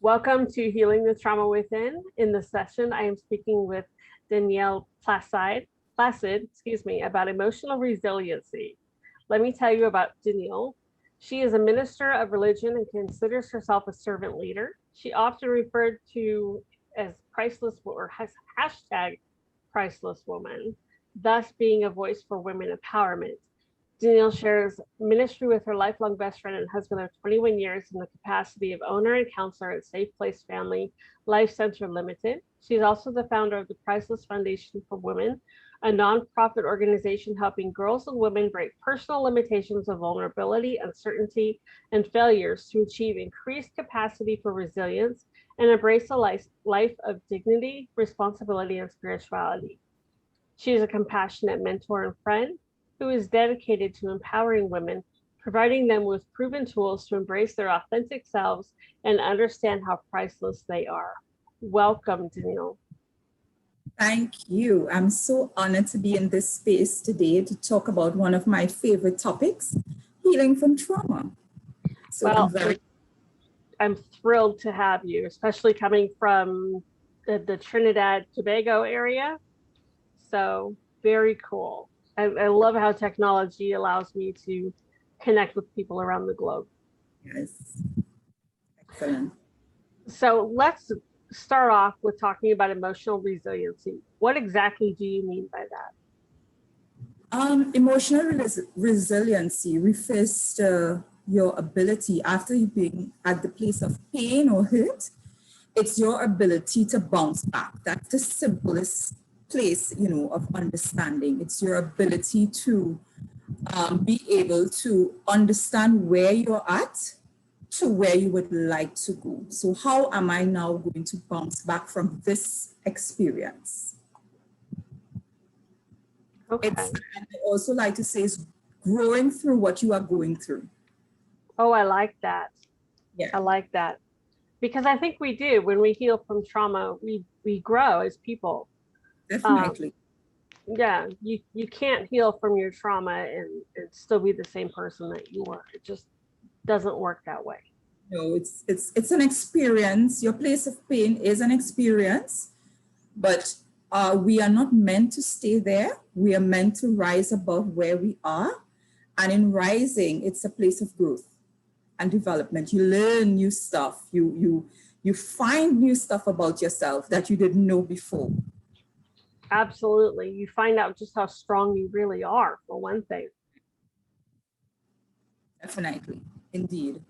Welcome to Healing the Trauma Within. In this session, I am speaking with Denielle Placide, about emotional resiliency. Let me tell you about Denielle. She is a minister of religion and considers herself a servant leader. She often referred to as priceless or has hashtag priceless woman, thus being a voice for women empowerment. Denielle shares ministry with her lifelong best friend and husband of 21 years in the capacity of owner and counselor at Safe Place Family Life Center Limited. She's also the founder of the Priceless Foundation for Women, a nonprofit organization helping girls and women break personal limitations of vulnerability, uncertainty, and failures to achieve increased capacity for resilience and embrace a life of dignity, responsibility, and spirituality. She is a compassionate mentor and friend who is dedicated to empowering women, providing them with proven tools to embrace their authentic selves and understand how priceless they are. Welcome, Denielle. Thank you. I'm so honored to be in this space today to talk about one of my favorite topics, healing from trauma. So well, I'm thrilled to have you, especially coming from the Trinidad Tobago area. So very cool. I love how technology allows me to connect with people around the globe. Yes. Excellent. So let's start off with talking about emotional resiliency. What exactly do you mean by that? Emotional resiliency refers to your ability after you being at the place of pain or hurt. It's your ability to bounce back. That's the simplest place, of understanding. It's your ability to be able to understand where you're at to where you would like to go. So how am I now going to bounce back from this experience? Okay. And I also like to say it's growing through what you are going through. Oh, I like that. Yeah. I like that. Because I think we do. When we heal from trauma, we grow as people. Definitely. Yeah, you can't heal from your trauma and still be the same person that you were. It just doesn't work that way. No, it's an experience. Your place of pain is an experience, but we are not meant to stay there. We are meant to rise above where we are. And in rising, it's a place of growth and development. You learn new stuff. You find new stuff about yourself that you didn't know before. Absolutely. You find out just how strong you really are, for one thing. Definitely. Indeed.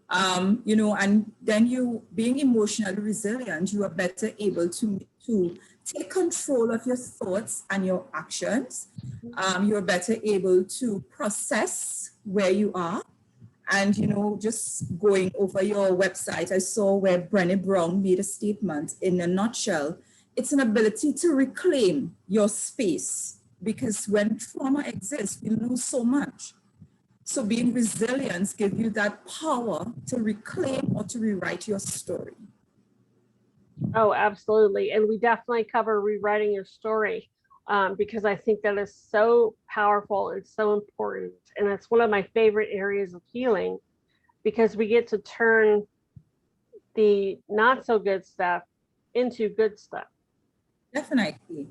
And then you being emotionally resilient, you are better able to take control of your thoughts and your actions. You're better able to process where you are. And, just going over your website, I saw where Brené Brown made a statement in a nutshell. It's an ability to reclaim your space, because when trauma exists, we lose so much. So being resilient gives you that power to reclaim or to rewrite your story. Oh, absolutely. And we definitely cover rewriting your story because I think that is so powerful and so important. And it's one of my favorite areas of healing, because we get to turn the not so good stuff into good stuff. Definitely.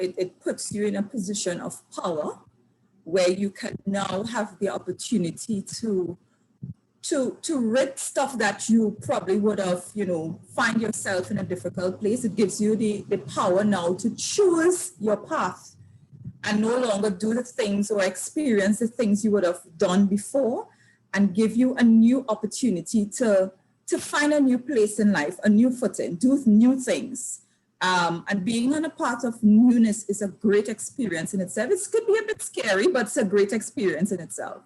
It puts you in a position of power where you can now have the opportunity to rid stuff that you probably would have, find yourself in a difficult place. It gives you the power now to choose your path and no longer do the things or experience the things you would have done before, and give you a new opportunity to find a new place in life, a new footing, do new things. And being on a path of newness is a great experience in itself. It could be a bit scary, but it's a great experience in itself.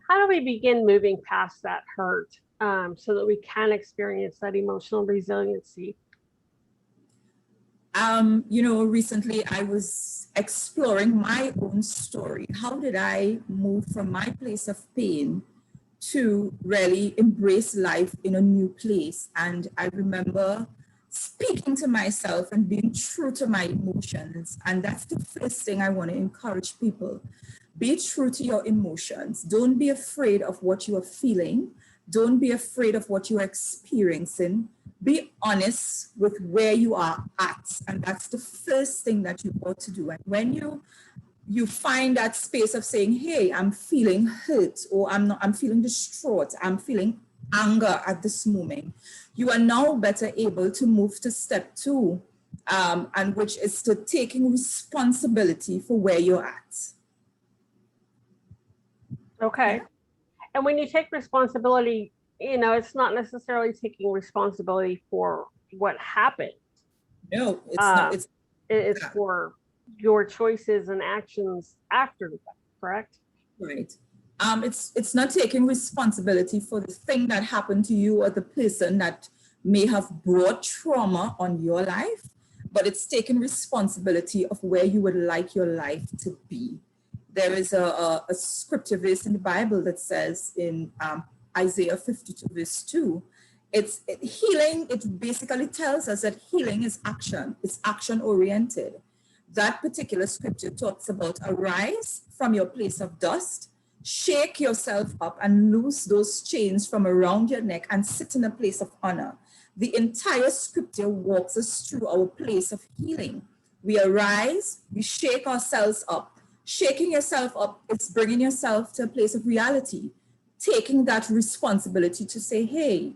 How do we begin moving past that hurt so that we can experience that emotional resiliency? Recently I was exploring my own story. How did I move from my place of pain to really embrace life in a new place? And I remember speaking to myself and being true to my emotions. And that's the first thing I want to encourage people. Be true to your emotions. Don't be afraid of what you are feeling. Don't be afraid of what you're experiencing. Be honest with where you are at. And that's the first thing that you ought to do. And when you find that space of saying, hey, I'm feeling hurt, or I'm feeling distraught, I'm feeling anger at this moment, you are now better able to move to step two, and which is to taking responsibility for where you're at. Okay. Yeah. And when you take responsibility, it's not necessarily taking responsibility for what happened. No, it's not. It's for your choices and actions after the fact, correct? Right. It's not taking responsibility for the thing that happened to you or the person that may have brought trauma on your life, but it's taking responsibility of where you would like your life to be. There is a scripture verse in the Bible that says in Isaiah 52 verse 2, healing, it basically tells us that healing is action. It's action oriented. That particular scripture talks about arise from your place of dust, shake yourself up and loose those chains from around your neck and sit in a place of honor. The entire scripture walks us through our place of healing. We arise, we shake ourselves up. Shaking yourself up, it's bringing yourself to a place of reality, taking that responsibility to say, hey,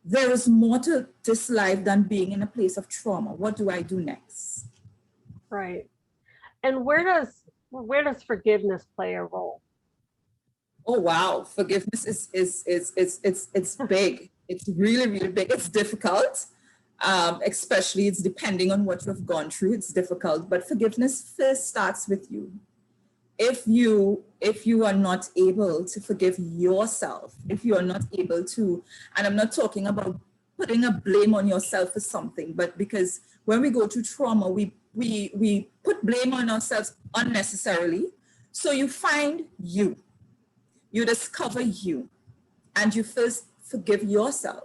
there is more to this life than being in a place of trauma. What do I do next? Right. And where does forgiveness play a role? Oh wow, forgiveness is it's big. It's really, really big. It's difficult. Especially it's depending on what you've gone through. It's difficult, but forgiveness first starts with you. If you are not able to forgive yourself, if you are not able to, and I'm not talking about putting a blame on yourself for something, but because when we go through trauma, we put blame on ourselves unnecessarily. So you find you discover you, and you first forgive yourself.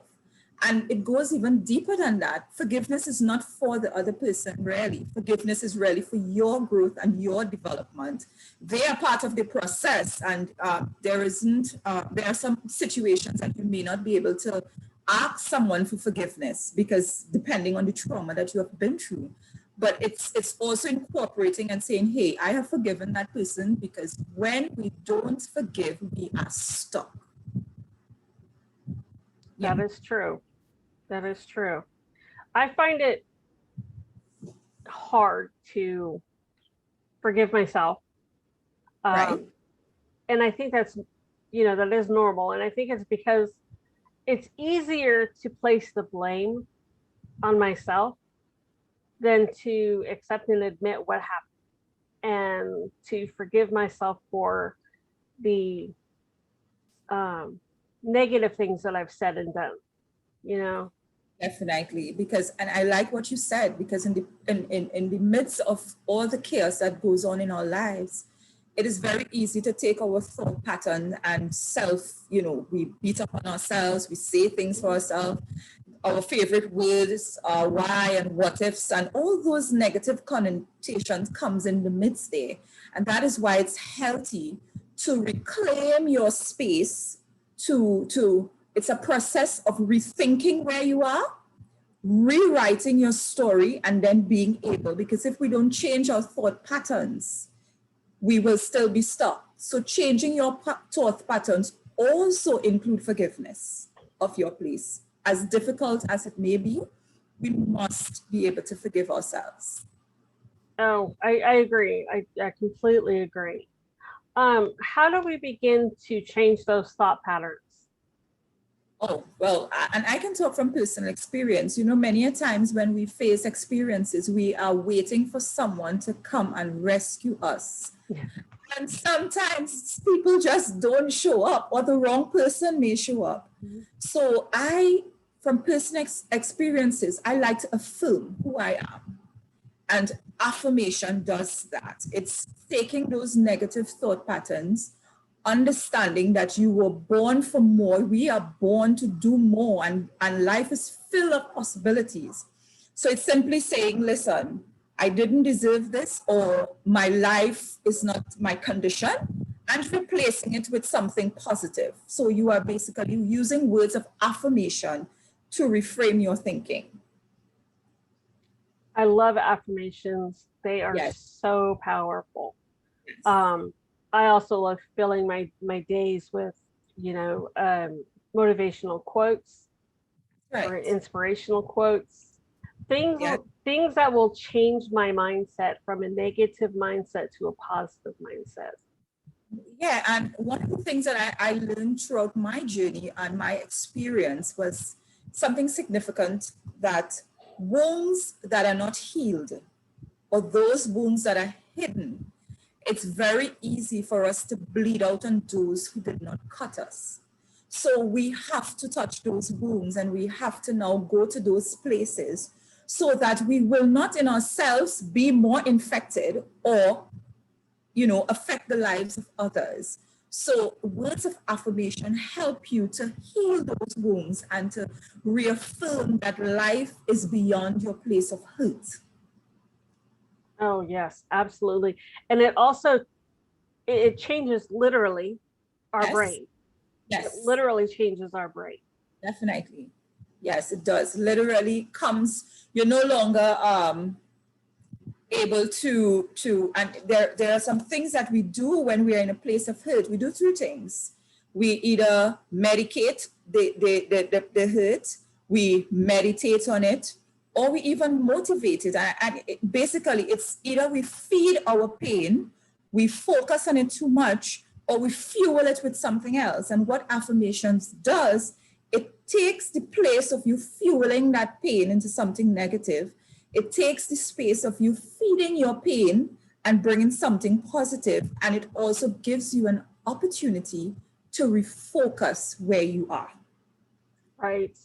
And it goes even deeper than that. Forgiveness is not for the other person, really. Forgiveness is really for your growth and your development. They are part of the process, and there are some situations that you may not be able to ask someone for forgiveness because depending on the trauma that you have been through. But it's also incorporating and saying, hey, I have forgiven that person, because when we don't forgive, we are stuck. Yeah. That is true. That is true. I find it hard to forgive myself. Right. And I think that is normal. And I think it's because it's easier to place the blame on myself than to accept and admit what happened and to forgive myself for the negative things that I've said and done. Definitely, and I like what you said, because in the midst of all the chaos that goes on in our lives, it is very easy to take our thought pattern and we beat up on ourselves, we say things for ourselves, our favorite words are why and what ifs, and all those negative connotations comes in the midst there. And that is why it's healthy to reclaim your space, it's a process of rethinking where you are, rewriting your story, and then being able, because if we don't change our thought patterns, we will still be stuck. So changing your thought patterns also include forgiveness of your place. As difficult as it may be, we must be able to forgive ourselves. Oh, I agree. I completely agree. How do we begin to change those thought patterns? Oh, well, and I can talk from personal experience. Many a times when we face experiences, we are waiting for someone to come and rescue us. Yeah. And sometimes people just don't show up, or the wrong person may show up. Mm-hmm. So from personal experiences, I like to affirm who I am. And affirmation does that. It's taking those negative thought patterns, understanding that you were born for more. We are born to do more, and life is full of possibilities. So it's simply saying, listen, I didn't deserve this, or my life is not my condition. and replacing it with something positive. So you are basically using words of affirmation to reframe your thinking. I love affirmations. They are Yes. so powerful. Yes. I also love filling my days with, motivational quotes or Right. inspirational quotes. Things Yeah. things that will change my mindset from a negative mindset to a positive mindset. Yeah, and one of the things that I learned throughout my journey and my experience was something significant, that wounds that are not healed, or those wounds that are hidden, it's very easy for us to bleed out on those who did not cut us. So we have to touch those wounds, and we have to now go to those places so that we will not in ourselves be more infected or affect the lives of others. So words of affirmation help you to heal those wounds and to reaffirm that life is beyond your place of hurt. Oh yes, absolutely. And it also it changes literally our Yes, brain. It yes, literally changes our brain. definitely. Yes, it does. Literally comes, you're no longer able to and there are some things that we do when we are in a place of hurt. We do two things. We either medicate the hurt, we meditate on it, or we even motivate it. And basically it's either we feed our pain, we focus on it too much, or we fuel it with something else. And what affirmations does, it takes the place of you fueling that pain into something negative. It takes the space of you feeding your pain and bringing something positive, and it also gives you an opportunity to refocus where you are. Right.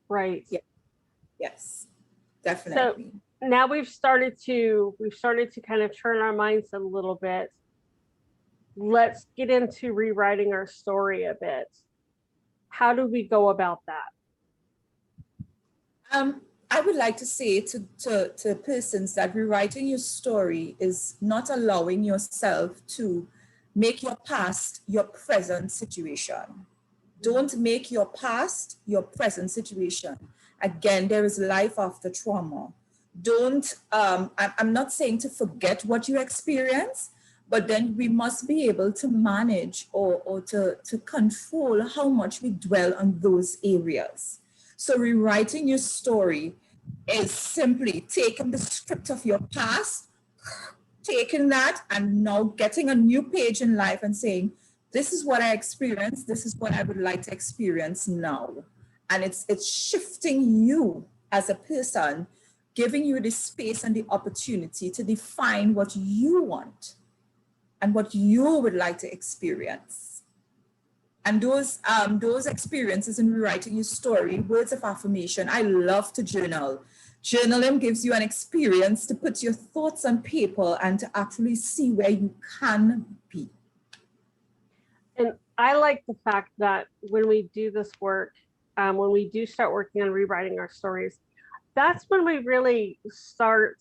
Right. Yeah. Yes, So definitely. now we've started to kind of turn our minds a little bit. Let's get into rewriting our story a bit. How do we go about that? I would like to say to persons that rewriting your story is not allowing yourself to make your past your present situation. Don't make your past your present situation. Again, there is life after trauma. Don't, I'm not saying to forget what you experience, but then we must be able to manage or to control how much we dwell on those areas. So rewriting your story is simply taking the script of your past, taking that and now getting a new page in life and saying, this is what I experienced, this is what I would like to experience now. And it's shifting you as a person, giving you the space and the opportunity to define what you want and what you would like to experience. And those experiences in rewriting your story, words of affirmation, I love to journal. Journaling gives you an experience to put your thoughts on paper and to actually see where you can be. And I like the fact that when we do this work, when we do start working on rewriting our stories, that's when we really start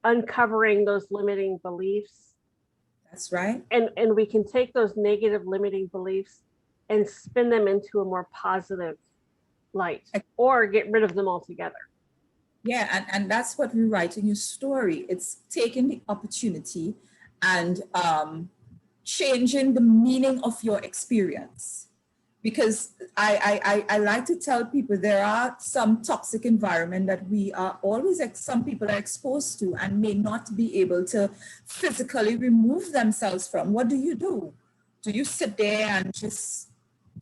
uncovering those limiting beliefs. That's right. And we can take those negative limiting beliefs and spin them into a more positive light, or get rid of them altogether. Yeah, and that's what rewriting your story. It's taking the opportunity and changing the meaning of your experience. Because I like to tell people there are some toxic environment that we are always, some people are exposed to and may not be able to physically remove themselves from. What do? Do you sit there and just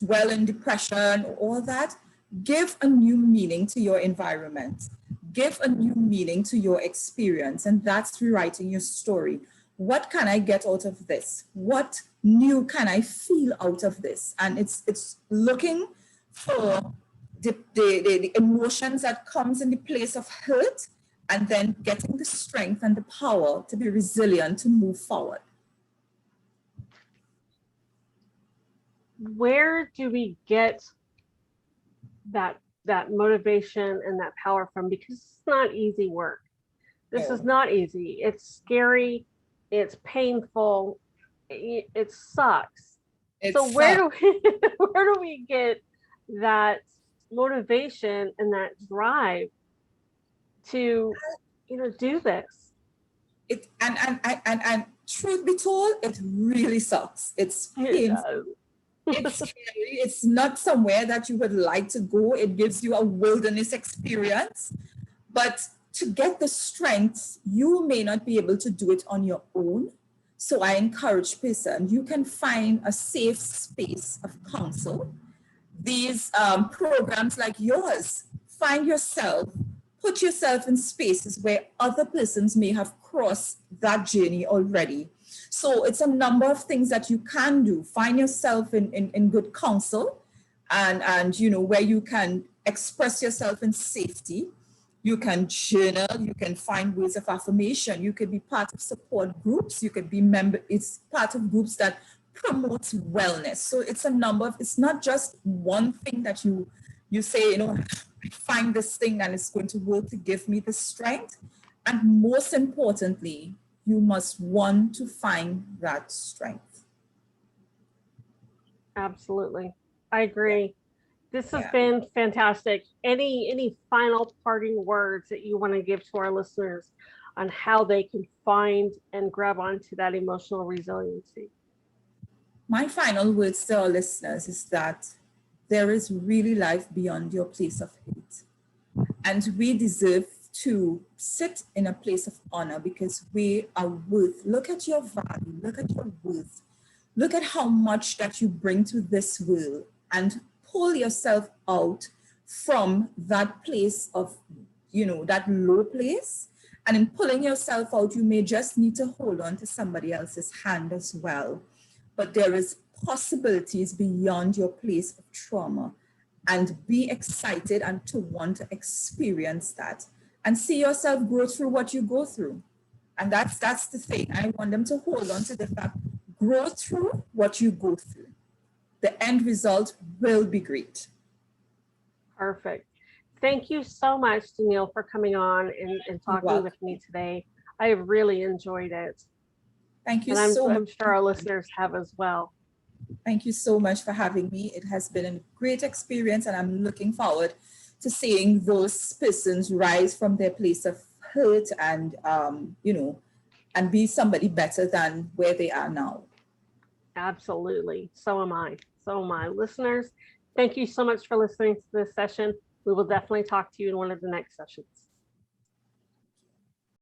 dwell in depression, all that? Give a new meaning to your environment. Give a new meaning to your experience, and that's rewriting your story. What can I get out of this? What new can I feel out of this? And it's looking for the emotions that comes in the place of hurt, and then getting the strength and the power to be resilient to move forward. Where do we get that motivation and that power from? Because it's not easy work. This is not easy. It's scary. It's painful. it sucks. It's So where do we where do we get that motivation and that drive to, do this? it and truth be told, it really sucks. It's It painful. does. It's scary. It's not somewhere that you would like to go. It gives you a wilderness experience. But to get the strength, you may not be able to do it on your own. So I encourage person, you can find a safe space of counsel. These programs like yours, find yourself, put yourself in spaces where other persons may have crossed that journey already. So it's a number of things that you can do. Find yourself in good counsel and where you can express yourself in safety. You can journal, you can find ways of affirmation, you could be part of support groups, you could be it's part of groups that promote wellness. So it's a number of, it's not just one thing that you say, I find this thing and it's going to work to give me the strength. And most importantly, you must want to find that strength. Absolutely. I agree. This has Yeah. been fantastic. Any final parting words that you want to give to our listeners on how they can find and grab onto that emotional resiliency? My final words to our listeners is that there is really life beyond your place of hate. And we deserve to sit in a place of honor because we are worth. Look at your value, look at your worth. Look at how much that you bring to this world and pull yourself out from that place of, that low place. And in pulling yourself out, you may just need to hold on to somebody else's hand as well. But there is possibilities beyond your place of trauma, and be excited and to want to experience that and see yourself grow through what you go through. And that's the thing. I want them to hold on to the fact, grow through what you go through. The end result will be great. Perfect. Thank you so much, Denielle, for coming on and talking with me today. I have really enjoyed it. Thank you and so much. I'm sure our listeners have as well. Thank you so much for having me. It has been a great experience, and I'm looking forward to seeing those persons rise from their place of hurt and, and be somebody better than where they are now. Absolutely. So am I. So am I. Listeners, thank you so much for listening to this session. We will definitely talk to you in one of the next sessions.